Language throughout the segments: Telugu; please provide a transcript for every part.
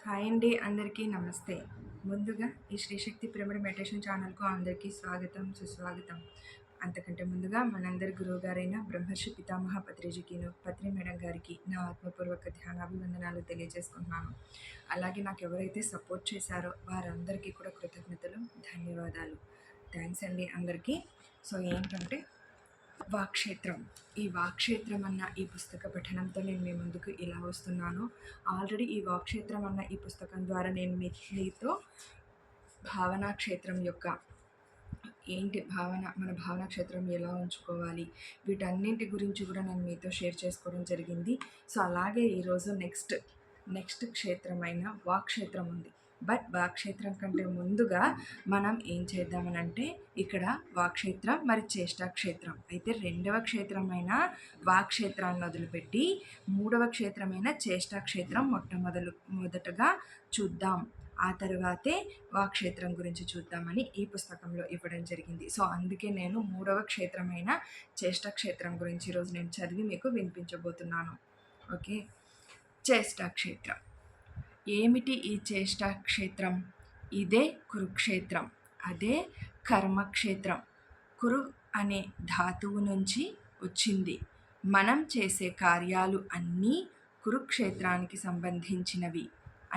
హాయ్ అండి, అందరికీ నమస్తే. ముందుగా ఈ శ్రీశక్తి పిరమిడ్ మెడిటేషన్ ఛానల్కు అందరికీ స్వాగతం, సుస్వాగతం. అంతకంటే ముందుగా మనందరి గురువుగారైన బ్రహ్మర్షి పితామహ పత్రిజీకిను, పత్రి మేడం గారికి నా ఆత్మపూర్వక ధ్యానాభివందనాలు తెలియజేసుకుంటున్నాను. అలాగే నాకు ఎవరైతే సపోర్ట్ చేశారో వారందరికీ కూడా కృతజ్ఞతలు, ధన్యవాదాలు. థ్యాంక్స్ అండి అందరికీ. సో ఏంటంటే వాక్షేత్రం. ఈ వాక్షేత్రం అన్న ఈ పుస్తక పఠనంతో నేను మీ ముందుకు ఇలా వస్తున్నాను. ఆల్రెడీ ఈ వాక్షేత్రం అన్న ఈ పుస్తకం ద్వారా నేను మీతో భావనా క్షేత్రం యొక్క మన భావనా క్షేత్రం ఎలా ఉంచుకోవాలి, వీటన్నింటి గురించి కూడా నేను మీతో షేర్ చేసుకోవడం జరిగింది. సో అలాగే ఈరోజు నెక్స్ట్ క్షేత్రమైన వాక్షేత్రం ఉంది. బట్ వాక్షేత్రం కంటే ముందుగా మనం ఏం చేద్దామనంటే, ఇక్కడ వాక్షేత్రం మరి చేష్టాక్షేత్రం అయితే రెండవ క్షేత్రమైన వాక్షేత్రాన్ని వదిలిపెట్టి మూడవ క్షేత్రమైన చేష్టాక్షేత్రం మొదటగా చూద్దాం. ఆ తర్వాతే వాక్షేత్రం గురించి చూద్దామని ఈ పుస్తకంలో ఇవ్వడం జరిగింది. సో అందుకే నేను మూడవ క్షేత్రమైన చేష్టాక్షేత్రం గురించి ఈరోజు నేను చదివి మీకు వినిపించబోతున్నాను. ఓకే, చేష్టాక్షేత్రం. ఏమిటి ఈ చేష్టాక్షేత్రం? ఇదే కురుక్షేత్రం, అదే కర్మక్షేత్రం. కురు అనే ధాతువు నుంచి వచ్చింది. మనం చేసే కార్యాలు అన్నీ కురుక్షేత్రానికి సంబంధించినవి.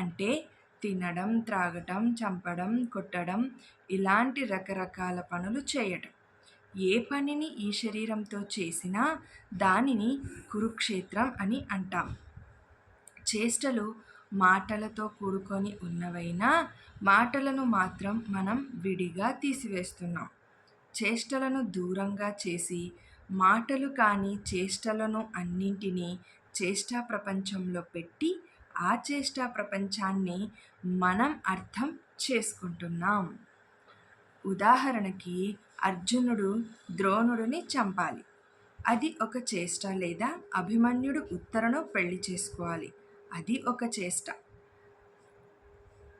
అంటే తినడం, త్రాగటం, చంపడం, కొట్టడం, ఇలాంటి రకరకాల పనులు చేయటం. ఏ పనిని ఈ శరీరంతో చేసినా దానిని కురుక్షేత్రం అని అంటాం. చేష్టలు మాటలతో కూడుకొని ఉన్నవైనా మాటలను మాత్రం మనం విడిగా తీసివేస్తున్నాం. చేష్టలను దూరంగా చేసి మాటలు కాని చేష్టలను అన్నింటినీ చేష్టా ప్రపంచంలో పెట్టి ఆ చేష్టా ప్రపంచాన్ని మనం అర్థం చేసుకుంటున్నాం. ఉదాహరణకి అర్జునుడు ద్రోణుడిని చంపాలి, అది ఒక చేష్ట. లేదా అభిమన్యుడు ఉత్తరను పెళ్లి చేసుకోవాలి, అది ఒక చేష్ట.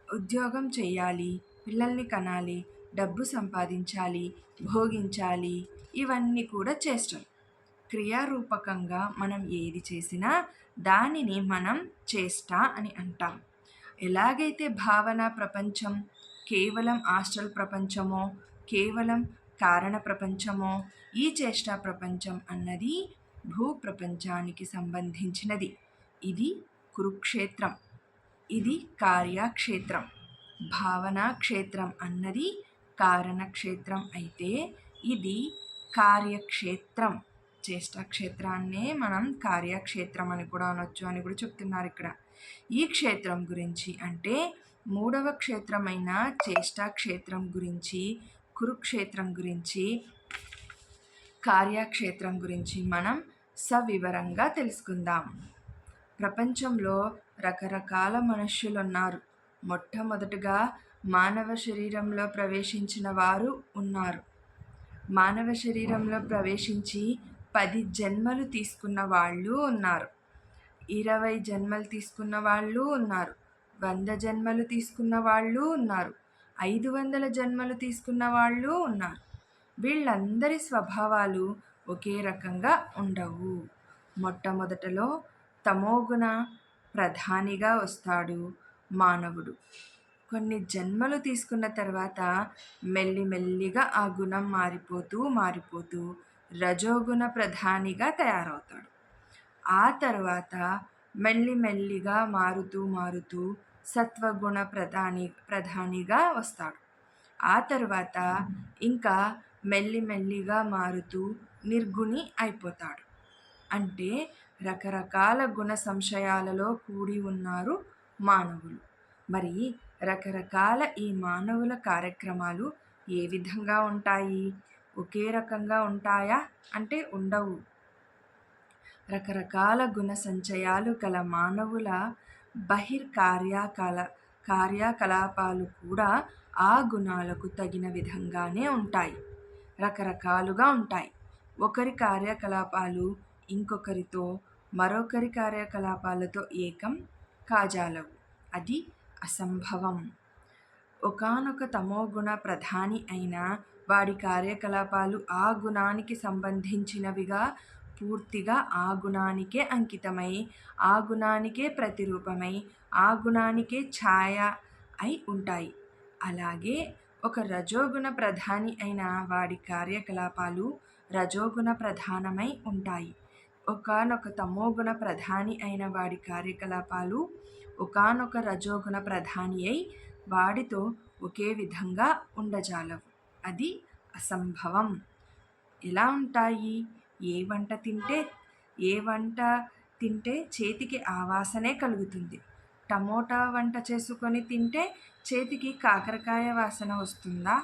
ఉద్యోగం చేయాలి, పిల్లల్ని కనాలి, డబ్బు సంపాదించాలి, భోగించాలి, ఇవన్నీ కూడా చేష్టలు. క్రియారూపకంగా మనం ఏది చేసినా దానిని మనం చేష్ట అని అంటాం. ఎలాగైతే భావన ప్రపంచం కేవలం ఆస్ట్రల్ ప్రపంచమో, కేవలం కారణ ప్రపంచమో, ఈ చేష్టా ప్రపంచం అన్నది భూ ప్రపంచానికి సంబంధించినది. ఇది కురుక్షేత్రం, ఇది కార్యక్షేత్రం. భావనా క్షేత్రం అన్నది కారణక్షేత్రం అయితే ఇది కార్యక్షేత్రం. చేష్టాక్షేత్రాన్నే మనం కార్యక్షేత్రం అని కూడా అనొచ్చు అని కూడా చెప్తున్నారు ఇక్కడ. ఈ క్షేత్రం గురించి అంటే మూడవ క్షేత్రమైన చేష్టాక్షేత్రం గురించి, కురుక్షేత్రం గురించి, కార్యక్షేత్రం గురించి మనం సవివరంగా తెలుసుకుందాం. ప్రపంచంలో రకరకాల మనుష్యులున్నారు. మొట్టమొదటగా మానవ శరీరంలో ప్రవేశించిన వారు ఉన్నారు. మానవ శరీరంలో ప్రవేశించి 10 జన్మలు తీసుకున్న వాళ్ళు ఉన్నారు, 20 జన్మలు తీసుకున్న వాళ్ళు ఉన్నారు, 100 జన్మలు తీసుకున్న వాళ్ళు ఉన్నారు, 500 జన్మలు తీసుకున్న వాళ్ళు ఉన్నారు. వీళ్ళందరి స్వభావాలు ఒకే రకంగా ఉండవు. మొట్టమొదటలో తమోగుణ ప్రధానిగా వస్తాడు మానవుడు. కొన్ని జన్మలు తీసుకున్న తర్వాత మెల్లిమెల్లిగా ఆ గుణం మారిపోతూ రజోగుణ ప్రధానిగా తయారవుతాడు. ఆ తర్వాత మెల్లిమెల్లిగా మారుతూ సత్వగుణ ప్రధానిగా వస్తాడు. ఆ తర్వాత ఇంకా మెల్లిమెల్లిగా మారుతూ నిర్గుణి అయిపోతాడు. అంటే రకరకాల గుణ సంశయాలలో కూడి ఉన్నారు మానవులు. మరి రకరకాల ఈ మానవుల కార్యక్రమాలు ఏ విధంగా ఉంటాయి? ఒకే రకంగా ఉంటాయా అంటే ఉండవు. రకరకాల గుణ సంచయాలు గల మానవుల కార్యకలాపాలు కూడా ఆ గుణాలకు తగిన విధంగానే ఉంటాయి, రకరకాలుగా ఉంటాయి. ఒకరి కార్యకలాపాలు ఇంకొకరితో, మరొకరి కార్యకలాపాలతో ఏకం కాజాలవు, అది అసంభవం. ఒకానొక తమోగుణ ప్రధాని అయిన వాడి కార్యకలాపాలు ఆ గుణానికి సంబంధించినవిగా పూర్తిగా ఆ గుణానికే అంకితమై, ఆ గుణానికే ప్రతిరూపమై, ఆ గుణానికే ఛాయ అయి ఉంటాయి. అలాగే ఒక రజోగుణ ప్రధాని అయిన వాడి కార్యకలాపాలు రజోగుణ ప్రధానమై ఉంటాయి. ఒకానొక తమోగుణ ప్రధాని అయిన వాడి కార్యకలాపాలు ఒకానొక రజోగుణ ప్రధాని అయి వాడితో ఒకే విధంగా ఉండజాలవు. అది అసంభవం. ఎలా ఉంటాయి? ఏ వంట తింటే చేతికి ఆ వాసనే కలుగుతుంది. టమోటా వంట చేసుకొని తింటే చేతికి కాకరకాయ వాసన వస్తుందా?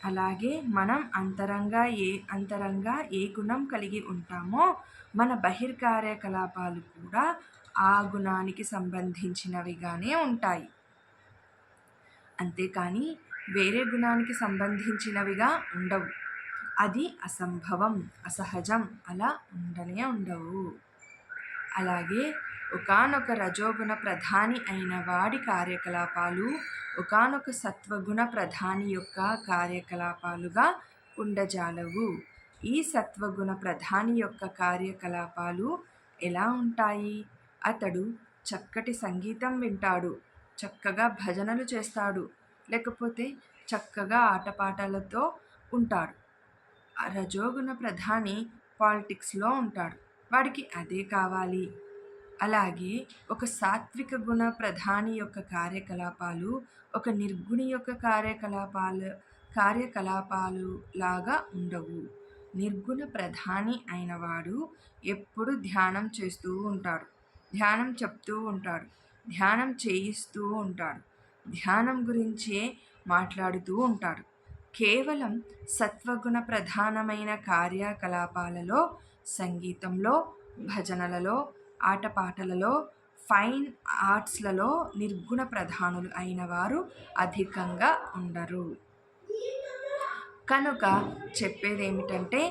అలాగే మనం అంతరంగా ఏ గుణం కలిగి ఉంటామో మన బహిర్కార్యకలాపాలు కూడా ఆ గుణానికి సంబంధించినవిగానే ఉంటాయి. అంతేకాని వేరే గుణానికి సంబంధించినవిగా ఉండవు. అది అసంభవం, అసహజం. అలా ఉండవు. అలాగే ఒకానొక రజోగుణ ప్రధాని అయిన వాడి కార్యకలాపాలు ఒకానొక సత్వగుణ ప్రధాని యొక్క కార్యకలాపాలుగా ఉండజాలవు. ఈ సత్వగుణ ప్రధాని యొక్క కార్యకలాపాలు ఎలా ఉంటాయి? అతడు చక్కటి సంగీతం వింటాడు, చక్కగా భజనలు చేస్తాడు, లేకపోతే చక్కగా ఆటపాటలతో ఉంటాడు. రజోగుణ ప్రధాని పాలిటిక్స్లో ఉంటాడు, వాడికి అదే కావాలి. అలాగే ఒక సాత్విక గుణ ప్రధాని యొక్క కార్యకలాపాలు ఒక నిర్గుణి యొక్క కార్యకలాపాలు లాగా ఉండవు. నిర్గుణ ప్రధాని అయినవాడు ఎప్పుడు ధ్యానం చేస్తూ ఉంటాడు, ధ్యానం చెప్తూ ఉంటాడు, ధ్యానం చేయిస్తూ ఉంటాడు, ధ్యానం గురించే మాట్లాడుతూ ఉంటాడు. కేవలం సత్వగుణ ప్రధానమైన కార్యకలాపాలలో, సంగీతంలో, భజనలలో, ఆటపాటలలో, ఫైన్ ఆర్ట్స్లలో నిర్గుణ ప్రధానులు అయిన వారు అధికంగా ఉండరు. కనుక చెప్పేదేమిటంటే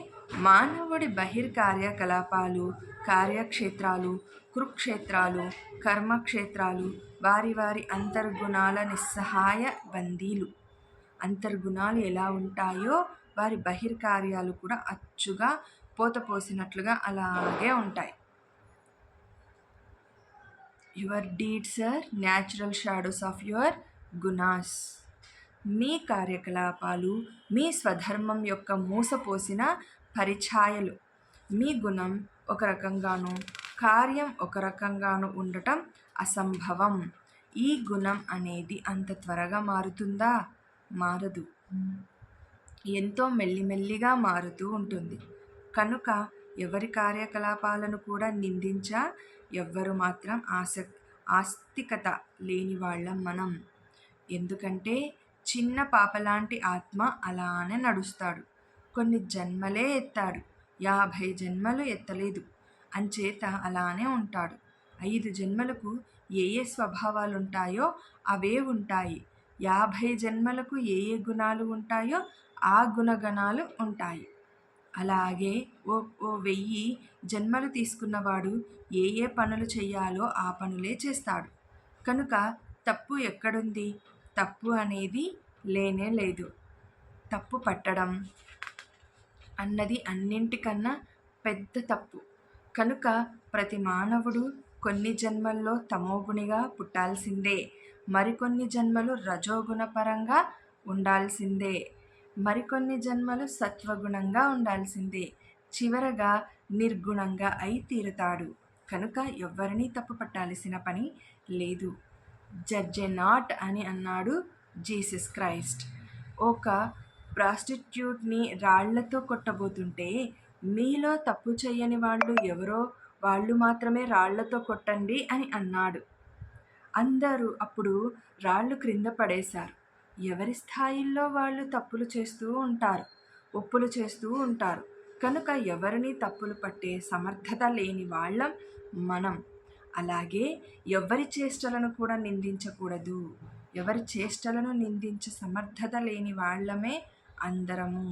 మానవుడి బహిర్కార్యకలాపాలు, కార్యక్షేత్రాలు, కురుక్షేత్రాలు, కర్మక్షేత్రాలు వారి వారి అంతర్గుణాల నిస్సహాయ బందీలు. అంతర్గుణాలు ఎలా ఉంటాయో వారి బహిర్కార్యాలు కూడా అచ్చుగా పోతపోసినట్లుగా అలాగే ఉంటాయి. Your deeds are natural shadows of your gunas. మీ కార్యకలాపాలు మీ స్వధర్మం యొక్క మూసపోసిన పరిఛాయలు. మీ గుణం ఒక రకంగానూ కార్యం ఒక రకంగానూ ఉండటం అసంభవం. ఈ గుణం అనేది అంత త్వరగా మారుతుందా? మారదు. ఎంతో మెల్లిమెల్లిగా మారుతూ ఉంటుంది. కనుక ఎవరి కార్యకలాపాలను కూడా ఎవ్వరు మాత్రం ఆస్తికత లేని వాళ్ళం మనం. ఎందుకంటే చిన్న పాపలాంటి ఆత్మ అలానే నడుస్తాడు. కొన్ని జన్మలే ఎత్తాడు, 50 జన్మలు ఎత్తలేదు. అంచేత అలానే ఉంటాడు. 5 జన్మలకు ఏ స్వభావాలు ఉంటాయో అవే ఉంటాయి. 50 జన్మలకు ఏ గుణాలు ఉంటాయో ఆ గుణగణాలు ఉంటాయి. అలాగే ఓ 1000 జన్మలు తీసుకున్నవాడు ఏ పనులు చెయ్యాలో ఆ పనులే చేస్తాడు. కనుక తప్పు ఎక్కడుంది? తప్పు అనేది లేనే లేదు. తప్పు పట్టడం అన్నది అన్నింటికన్నా పెద్ద తప్పు. కనుక ప్రతి మానవుడు కొన్ని జన్మల్లో తమోగుణిగా పుట్టాల్సిందే, మరికొన్ని జన్మలు రజోగుణపరంగా ఉండాల్సిందే, మరికొన్ని జన్మలు సత్వగుణంగా ఉండాల్సిందే, చివరగా నిర్గుణంగా అయి తీరుతాడు. కనుక ఎవ్వరినీ తప్పు పట్టాల్సిన పని లేదు. జడ్జె నాట్ అని అన్నాడు జీసస్ క్రైస్ట్. ఒక ప్రాస్టిట్యూట్ని రాళ్లతో కొట్టబోతుంటే మీలో తప్పు చేయని వాళ్ళు ఎవరో వాళ్ళు మాత్రమే రాళ్లతో కొట్టండి అని అన్నాడు. అందరూ అప్పుడు రాళ్ళు క్రింద పడేశారు. ఎవరి స్థాయిల్లో వాళ్ళు తప్పులు చేస్తూ ఉంటారు, ఒప్పులు చేస్తూ ఉంటారు. కనుక ఎవరిని తప్పులు పట్టే సమర్థత లేని వాళ్ళం మనం. అలాగే ఎవరి చేష్టలను కూడా నిందించకూడదు. ఎవరి చేష్టలను నిందించే సమర్థత లేని వాళ్ళమే అందరము.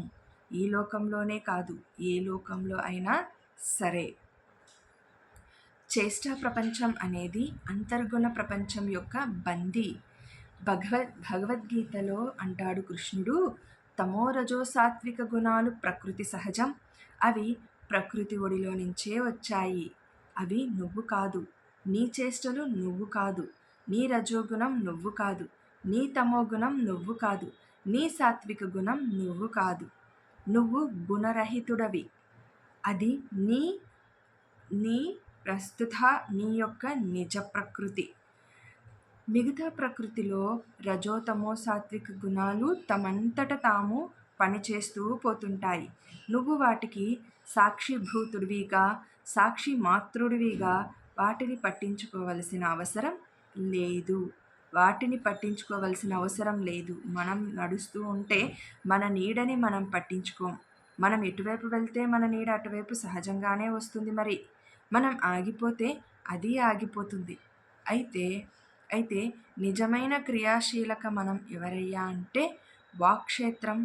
ఈ లోకంలోనే కాదు, ఏ లోకంలో అయినా సరే. చేష్టా ప్రపంచం అనేది అంతర్గుణ ప్రపంచం యొక్క బందీ. భగవద్గీతలో అంటాడు కృష్ణుడు, తమోరజో సాత్విక గుణాలు ప్రకృతి సహజం, అవి ప్రకృతి ఒడిలో నుంచే వచ్చాయి. అవి నువ్వు కాదు. నీ చేష్టలు నువ్వు కాదు. నీ రజోగుణం నువ్వు కాదు. నీ తమోగుణం నువ్వు కాదు. నీ సాత్విక గుణం నువ్వు కాదు. నువ్వు గుణరహితుడవి. అది నీ నీ ప్రస్తుత నీ యొక్క నిజ ప్రకృతి. మిగతా ప్రకృతిలో రజోతమో సాత్విక గుణాలు తమంతట తాము పనిచేస్తూ పోతుంటాయి. నువ్వు వాటికి సాక్షిభూతుడివిగా, సాక్షి మాతృడివిగా వాటిని పట్టించుకోవలసిన అవసరం లేదు. మనం నడుస్తూ ఉంటే మన నీడని మనం పట్టించుకోం. మనం ఎటువైపు వెళ్తే మన నీడ అటువైపు సహజంగానే వస్తుంది. మరి మనం ఆగిపోతే అది ఆగిపోతుంది. అయితే నిజమైన క్రియాశీలక మనం ఎవరయ్యా అంటే వాక్క్షేత్రం.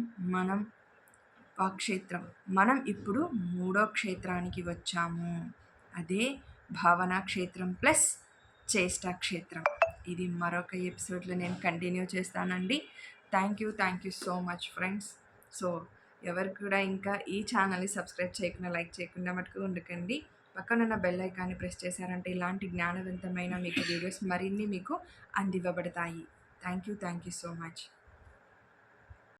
మనం ఇప్పుడు 3వ క్షేత్రానికి వచ్చాము. అదే భావనా క్షేత్రం ప్లస్ చేష్టా క్షేత్రం. ఇది మరొక ఎపిసోడ్లో నేను కంటిన్యూ చేస్తానండి. Thank you so much friends. So ఎవరు కూడా ఇంకా ఈ ఛానల్ని సబ్స్క్రైబ్ చేయకుండా, లైక్ చేయకుండా మటుకు ఉండకండి. పక్కనున్న బెల్ ఐకాన్ని ప్రెస్ చేశారంటే ఇలాంటి జ్ఞానవంతమైన మీకు వీడియోస్ మరిన్ని మీకు అందివ్వబడతాయి. Thank you so much.